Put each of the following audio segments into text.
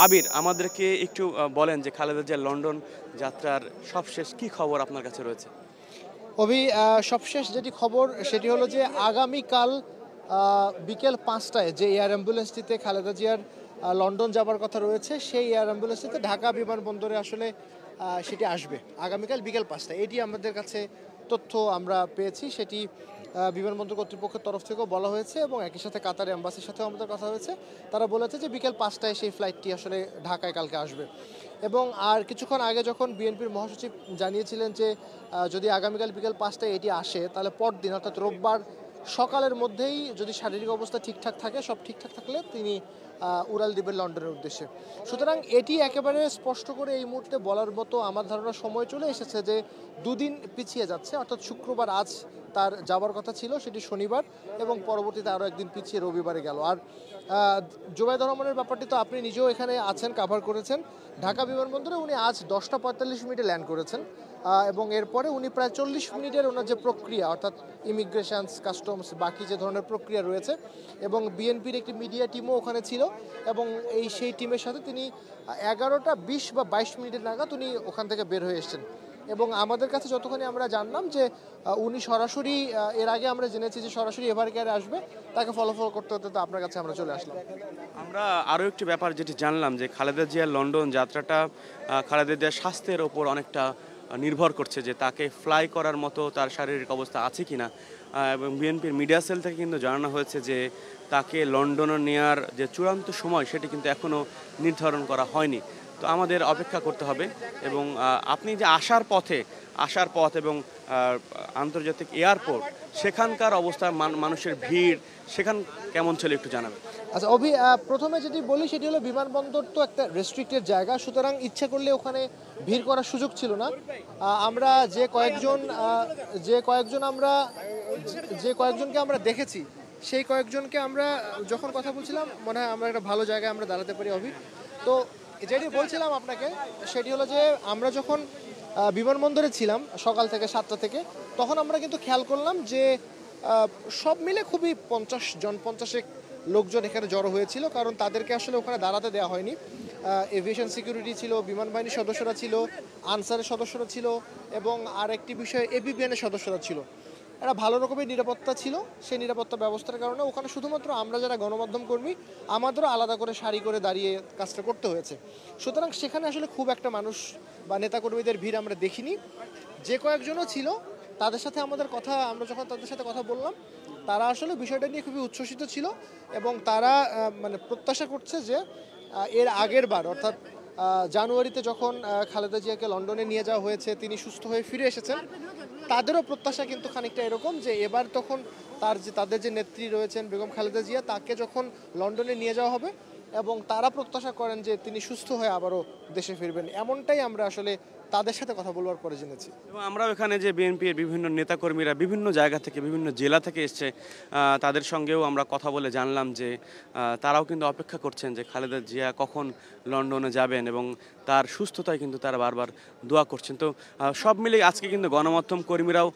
আবির আমাদেরকে একটু বলেন যে খালেদা জিয়ার লন্ডন যাত্রার সবশেষ কি খবর আপনার কাছে রয়েছে? সবশেষ যেটি খবর সেটি হলো যে আগামীকাল বিকেল ৫টায় যে এয়ার অ্যাম্বুলেন্সটিতে খালেদা জিয়ার লন্ডন যাবার কথা রয়েছে, সেই এয়ার অ্যাম্বুলেন্সটিতে ঢাকা বিমানবন্দরে আসলে সেটি আসবে আগামীকাল বিকেল ৫টায়। এটি আমাদের কাছে তথ্য আমরা পেয়েছি, সেটি বিমানবন্দর কর্তৃপক্ষের তরফ থেকেও বলা হয়েছে এবং একই সাথে কাতার এম্বাসির সাথেও আমাদের কথা হয়েছে। তারা বলেছে যে বিকেল ৫টায় সেই ফ্লাইটটি আসলে ঢাকায় কালকে আসবে। এবং আর কিছুক্ষণ আগে যখন বিএনপির মহাসচিব জানিয়েছিলেন যে যদি আগামীকাল বিকেল ৫টায় এটি আসে, তাহলে পরদিন অর্থাৎ রোববার সকালের মধ্যেই যদি শারীরিক অবস্থা ঠিকঠাক থাকে, সব ঠিকঠাক থাকলে তিনি উড়াল দিবেন লন্ডনের উদ্দেশ্যে। সুতরাং এটি একেবারে স্পষ্ট করে এই মুহূর্তে বলার মতো আমার ধারণা সময় চলে এসেছে যে দুদিন পিছিয়ে যাচ্ছে, অর্থাৎ শুক্রবার আজ তার যাবার কথা ছিল, সেটি শনিবার, এবং পরবর্তীতে আরও একদিন পিছিয়ে রবিবারে গেল। আর জুবাইর রহমানের ব্যাপারটি তো আপনি নিজেও এখানে আছেন, কাভার করেছেন। ঢাকা বিমানবন্দরে উনি আজ 10টা 45 মিনিটে ল্যান্ড করেছেন এবং এরপরে উনি প্রায় 40 মিনিটের ওনার যে প্রক্রিয়া, অর্থাৎ ইমিগ্রেশনস, কাস্টমস, বাকি যে ধরনের প্রক্রিয়া রয়েছে, এবং বিএনপির একটি মিডিয়া টিমও ওখানে ছিল, এবং সেই টিমের সাথে তিনি 11টা 20 বা 22 মিনিটের নাগাদ উনি ওখান থেকে বের হয়ে এসেছেন। এবং আমাদের কাছে যতক্ষণ আমরা জানলাম যে উনি সরাসরি, এর আগে আমরা জেনেছি যে সরাসরি এভার কেয়ারে আসবে, তাকে ফলাফল করতে হতে তো আপনার কাছে আমরা চলে আসলাম। আমরা আরও একটি ব্যাপার যেটি জানলাম যে খালেদা জিয়ার লন্ডন যাত্রাটা খালেদা জিয়ার স্বাস্থ্যের ওপর অনেকটা নির্ভর করছে, যে তাকে ফ্লাই করার মতো তার শারীরিক অবস্থা আছে কিনা। এবং বিএনপির মিডিয়া সেল থেকে কিন্তু জানানো হয়েছে যে তাকে লন্ডনে নেওয়ার যে চূড়ান্ত সময় সেটি কিন্তু এখনও নির্ধারণ করা হয়নি। তো আমাদের অপেক্ষা করতে হবে। এবং আপনি যে আসার পথ এবং আন্তর্জাতিক এয়ারপোর্ট, সেখানকার অবস্থা, মানুষের ভিড় সেখান কেমন ছিল একটু জানাবেন। আচ্ছা প্রথমে যেটি বলি সেটি হলো বিমানবন্দর তো একটা রেস্ট্রিক্টেড জায়গা, সুতরাং ইচ্ছে করলে ওখানে ভিড় করার সুযোগ ছিল না। আমরা যে কয়েকজনকে আমরা দেখেছি, সেই কয়েকজনকে আমরা যখন কথা বলছিলাম, মনে হয় আমরা একটা ভালো জায়গায় আমরা দাঁড়াতে পারি তো যেটি বলছিলাম আপনাকে সেটি হলো যে আমরা যখন বিমানবন্দরে ছিলাম সকাল থেকে 7টা থেকে, তখন আমরা কিন্তু খেয়াল করলাম যে সব মিলে খুবই 50 লোকজন এখানে জড়ো হয়েছিল, কারণ তাদেরকে আসলে ওখানে দাঁড়াতে দেওয়া হয়নি। এভিয়েশন সিকিউরিটি ছিল, বিমান বাহিনীর সদস্যরা ছিল, আনসারের সদস্যরা ছিল, এবং আরেকটি বিষয় এবিবিএনের সদস্যরা ছিল। একটা ভালো রকমের নিরাপত্তা ছিল। সেই নিরাপত্তা ব্যবস্থার কারণে ওখানে শুধুমাত্র আমরা যারা গণমাধ্যম কর্মী, আমাদেরও আলাদা করে সারি করে দাঁড়িয়ে কাজটা করতে হয়েছে। সুতরাং সেখানে আসলে খুব একটা মানুষ বা নেতাকর্মীদের ভিড় আমরা দেখিনি। যে কয়েকজনও ছিল আমরা যখন তাদের সাথে কথা বললাম, তারা আসলে বিষয়টা নিয়ে খুবই উচ্ছ্বসিত ছিল, এবং তারা মানে প্রত্যাশা করছে যে এর আগের বার, অর্থাৎ জানুয়ারিতে যখন খালেদা জিয়াকে লন্ডনে নিয়ে যাওয়া হয়েছে, তিনি সুস্থ হয়ে ফিরে এসেছেন, তাদেরও প্রত্যাশা কিন্তু খানিকটা এরকম যে এবার তখন তাদের যে নেত্রী রয়েছেন বেগম খালেদা জিয়া, তাকে যখন লন্ডনে নিয়ে যাওয়া হবে, এবং তারা প্রত্যাশা করেন যে তিনি সুস্থ হয়ে আবারও দেশে ফিরবেন। এমনটাই আমরা আসলে তাদের সাথে কথা বলবার পরে জেনেছি। এবং আমরাও এখানে যে বিএনপির বিভিন্ন নেতাকর্মীরা বিভিন্ন জায়গা থেকে, বিভিন্ন জেলা থেকে এসছে, তাদের সঙ্গেও আমরা কথা বলে জানলাম যে তারাও কিন্তু অপেক্ষা করছেন যে খালেদা জিয়া কখন লন্ডনে যাবেন, এবং তার সুস্থতায় কিন্তু তারা বারবার দোয়া করছেন। তো সব মিলিয়ে আজকে কিন্তু গণমাধ্যম কর্মীরাও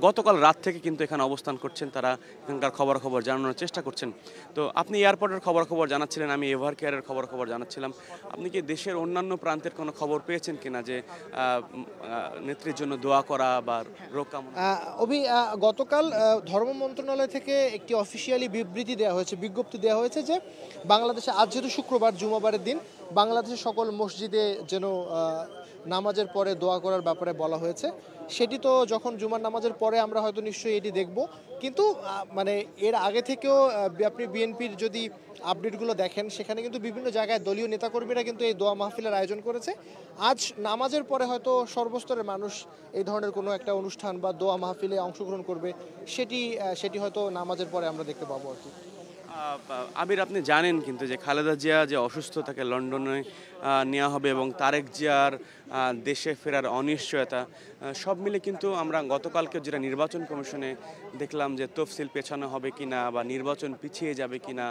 গতকাল রাত থেকে কিন্তু এখানে অবস্থান করছেন, তারা এখানকার খবরাখবর জানানোর চেষ্টা করছেন। তো আপনি এয়ারপোর্টের খবরাখবর জানাচ্ছিলেন, আমি এভার কেয়ারের খবরাখবর জানাচ্ছিলাম। আপনি কি দেশের অন্যান্য প্রান্তের কোনো খবর পেয়েছেন কিনা, যে নেত্রীর জন্য দোয়া করা বা রোগ কামনা? গতকাল ধর্ম মন্ত্রণালয় থেকে একটি অফিসিয়ালি বিজ্ঞপ্তি দেওয়া হয়েছে যে বাংলাদেশে আজ যেহেতু শুক্রবার, জুমাবারের দিন, বাংলাদেশের সকল মসজিদে যেন নামাজের পরে দোয়া করার ব্যাপারে বলা হয়েছে। সেটি তো যখন জুমার নামাজের পরে আমরা হয়তো নিশ্চয়ই এটি দেখব, কিন্তু মানে এর আগে থেকেও আপনি বিএনপির যদি আপডেটগুলো দেখেন, সেখানে কিন্তু বিভিন্ন জায়গায় দলীয় নেতাকর্মীরা কিন্তু এই দোয়া মাহফিলের আয়োজন করেছে। আজ নামাজের পরে হয়তো সর্বস্তরের মানুষ এই ধরনের কোনো একটা অনুষ্ঠান বা দোয়া মাহফিলে অংশগ্রহণ করবে, সেটি হয়তো নামাজের পরে আমরা দেখতে পাবো আর কি। আবির, আপনি জানেন কিন্তু যে খালেদা জিয়া যে অসুস্থ, তাকে লন্ডনে নেওয়া হবে, এবং তারেক জিয়ার দেশে ফেরার অনিশ্চয়তা, সব মিলে কিন্তু আমরা গতকালকে যেটা নির্বাচন কমিশনে দেখলাম যে তফসিল পেছানো হবে কিনা বা নির্বাচন পিছিয়ে যাবে কিনা,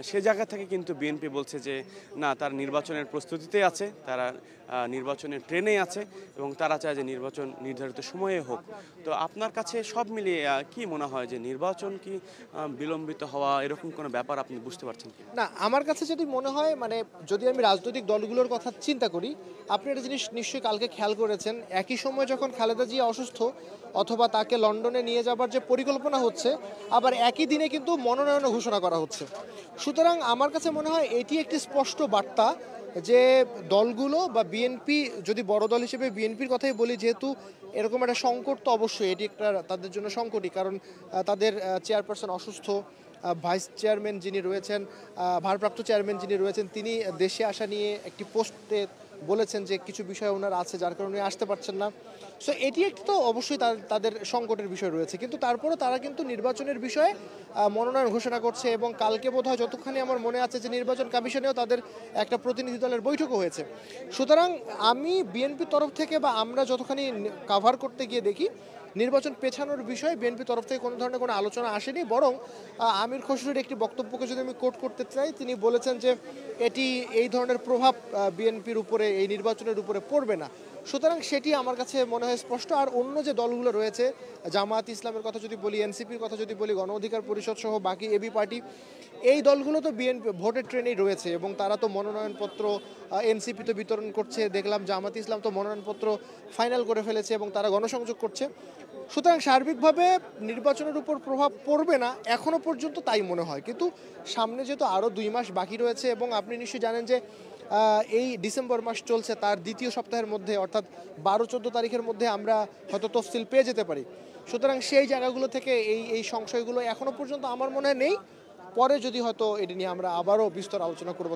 সে জায়গা থেকে কিন্তু বিএনপি বলছে যে না, তার নির্বাচনের প্রস্তুতিতে আছে, তারা নির্বাচনের ট্রেনে আছে, এবং তারা চায় যে নির্বাচন নির্ধারিত সময়ে হোক। তো আপনার কাছে সব মিলিয়ে কি মনে হয়, যে নির্বাচন কি বিলম্বিত হওয়া, এরকম কোনো কোনো ব্যাপার আপনি বুঝতে পারছেন কি? না, আমার কাছে যেটি মনে হয় মানে যদি আমি রাজনৈতিক দলগুলোর কথা চিন্তা করি, আপনি একটা জিনিস নিশ্চয়ই কালকে খেয়াল করেছেন, একই সময় যখন খালেদা জিয়া অসুস্থ অথবা তাকে লন্ডনে নিয়ে যাবার যে পরিকল্পনা হচ্ছে, আবার একই দিনে কিন্তু মনোনয়নও ঘোষণা করা হচ্ছে। সুতরাং আমার কাছে মনে হয় এটি একটি স্পষ্ট বার্তা যে দলগুলো বা বিএনপি, যদি বড় দল হিসেবে বিএনপির কথাই বলি, যেহেতু এরকম একটা সংকট তো অবশ্যই এটি একটা তাদের জন্য সংকটই, কারণ তাদের চেয়ারপারসন অসুস্থ, ভাইস চেয়ারম্যান যিনি রয়েছেন, ভারপ্রাপ্ত চেয়ারম্যান যিনি রয়েছেন, তিনি দেশে আসা নিয়ে একটি পোস্টে বলেছেন যে কিছু বিষয় ওনার আছে যার কারণে আসতে পারছেন না। সো এটি একটি তো অবশ্যই তাদের সংকটের বিষয় রয়েছে, কিন্তু তারপরেও তারা কিন্তু নির্বাচনের বিষয়ে মনোনয়ন ঘোষণা করছে, এবং কালকে বোধহয় যতক্ষণই আমার মনে আছে যে নির্বাচন কমিশনেও তাদের একটা প্রতিনিধি দলের বৈঠকও হয়েছে। সুতরাং আমি বিএনপির তরফ থেকে বা আমরা যতখানি কাভার করতে গিয়ে দেখি, নির্বাচন পেছানোর বিষয়ে বিএনপির তরফ থেকে কোনো ধরনের কোনো আলোচনা আসেনি, বরং আমির খসরুর একটি বক্তব্যকে যদি আমি কোট করতে চাই, তিনি বলেছেন যে এটি এই ধরনের প্রভাব বিএনপির উপরে, এই নির্বাচনের উপরে পড়বে না। সুতরাং সেটি আমার কাছে মনে হয় স্পষ্ট। আর অন্য যে দলগুলো রয়েছে, জামায়াত ইসলামের কথা যদি বলি, এনসিপির কথা যদি বলি, গণ অধিকার পরিষদ সহ বাকি এবি পার্টি, এই দলগুলো তো বিএনপি ভোটের ট্রেনেই রয়েছে এবং তারা তো মনোনয়নপত্র, এনসিপি তো বিতরণ করছে, দেখলাম জামায়াত ইসলাম তো মনোনয়নপত্র ফাইনাল করে ফেলেছে এবং তারা গণসংযোগ করছে। সুতরাং সার্বিকভাবে নির্বাচনের উপর প্রভাব পড়বে না এখনো পর্যন্ত তাই মনে হয়, কিন্তু সামনে যেহেতু আরও 2 মাস বাকি রয়েছে এবং আপনি নিশ্চয়ই জানেন যে এই ডিসেম্বর মাস চলছে, তার দ্বিতীয় সপ্তাহের মধ্যে অর্থাৎ 12-14 তারিখের মধ্যে আমরা হয়তো তফসিল পেয়ে যেতে পারি। সুতরাং সেই জায়গাগুলো থেকে এই সংশয়গুলো এখনো পর্যন্ত আমার মনে হয় নেই। পরে যদি হয়তো এটি নিয়ে আমরা আবারও বিস্তর আলোচনা করবো।